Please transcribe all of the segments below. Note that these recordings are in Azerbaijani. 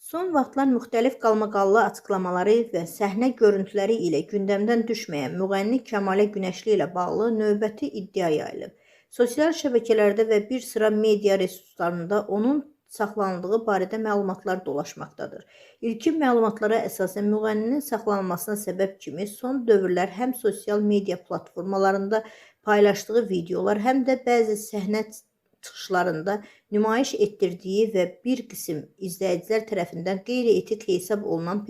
Son vaxtlar müxtəlif qalmaqallı açıqlamaları və səhnə görüntüləri ilə gündəmdən düşməyən müğənni Kəmalə Günəşli ilə bağlı növbəti iddia yayılıb. Sosial şəbəkələrdə və bir sıra media resurslarında onun saxlanıldığı barədə məlumatlar dolaşmaqdadır. İlkin məlumatlara əsasən müğənninin saxlanılmasına səbəb kimi son dövrlər həm sosial media platformalarında paylaşdığı videolar, həm də bəzi səhnə çıxışlarında nümayiş etdirdiyi və bir qism izləyicilər tərəfindən qeyri-etik hesab olunan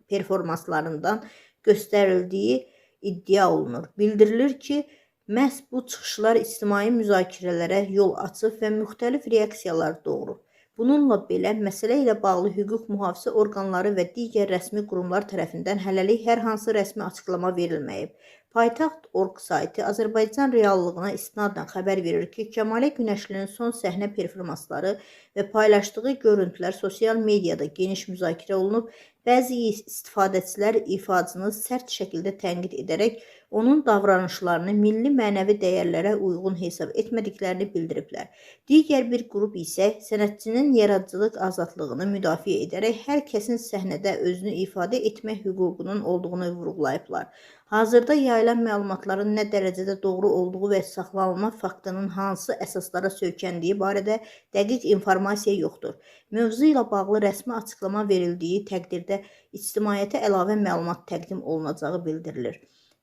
performanslarından göstərildiyi iddia olunur. Bildirilir ki, məhz bu çıxışlar ictimai müzakirələrə yol açıb və müxtəlif reaksiyalar doğurub. Bununla belə, məsələ ilə bağlı hüquq mühafizə orqanları və digər rəsmi qurumlar tərəfindən hələlik hər hansı rəsmi açıqlama verilməyib. Paytaxt.org sayti Azərbaycan reallığına istinadən xəbər verir ki, Kəmalə Günəşlinin son səhnə performansları və paylaşdığı görüntülər sosial mediada geniş müzakirə olunub, bəzi istifadəçilər ifaçını sərt şəkildə tənqid edərək onun davranışlarını milli mənəvi dəyərlərə uyğun hesab etmədiklərini bildiriblər. Digər bir qrup isə sənətçinin yaradıcılıq azadlığını müdafiə edərək hər kəsin səhnədə özünü ifadə etmək hüququnun olduğunu vurğulayıblar. Hazırda yayılan məlumatların nə dərəcədə doğru olduğu və saxlanılma faktının hansı əsaslara söykəndiyi barədə dəqiq informasiya yoxdur. Mövzu ilə bağlı rəsmi açıqlama verildiyi təqdirdə ictimaiyyətə əlavə məlumat təqdim olunacağı bildirilir.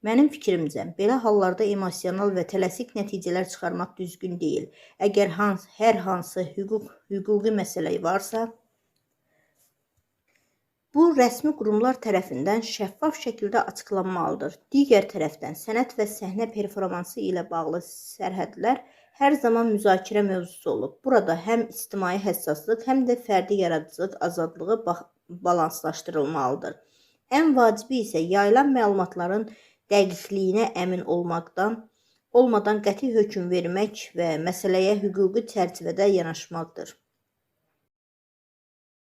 Mənim fikrimcə, belə hallarda emosional və tələsik nəticələr çıxarmaq düzgün deyil. Əgər hər hansı hüquqi məsələ varsa, bu rəsmi qurumlar tərəfindən şəffaf şəkildə açıqlanmalıdır. Digər tərəfdən, sənət və səhnə performansı ilə bağlı sərhədlər hər zaman müzakirə mövzusu olub. Burada həm ictimai həssaslıq, həm də fərdi yaradıcılıq azadlığı balanslaşdırılmalıdır. Ən vacibi isə yayılan məlumatların dəqiqliyinə əmin olmadan qəti hökm vermək və məsələyə hüquqi çərçivədə yanaşmaqdır.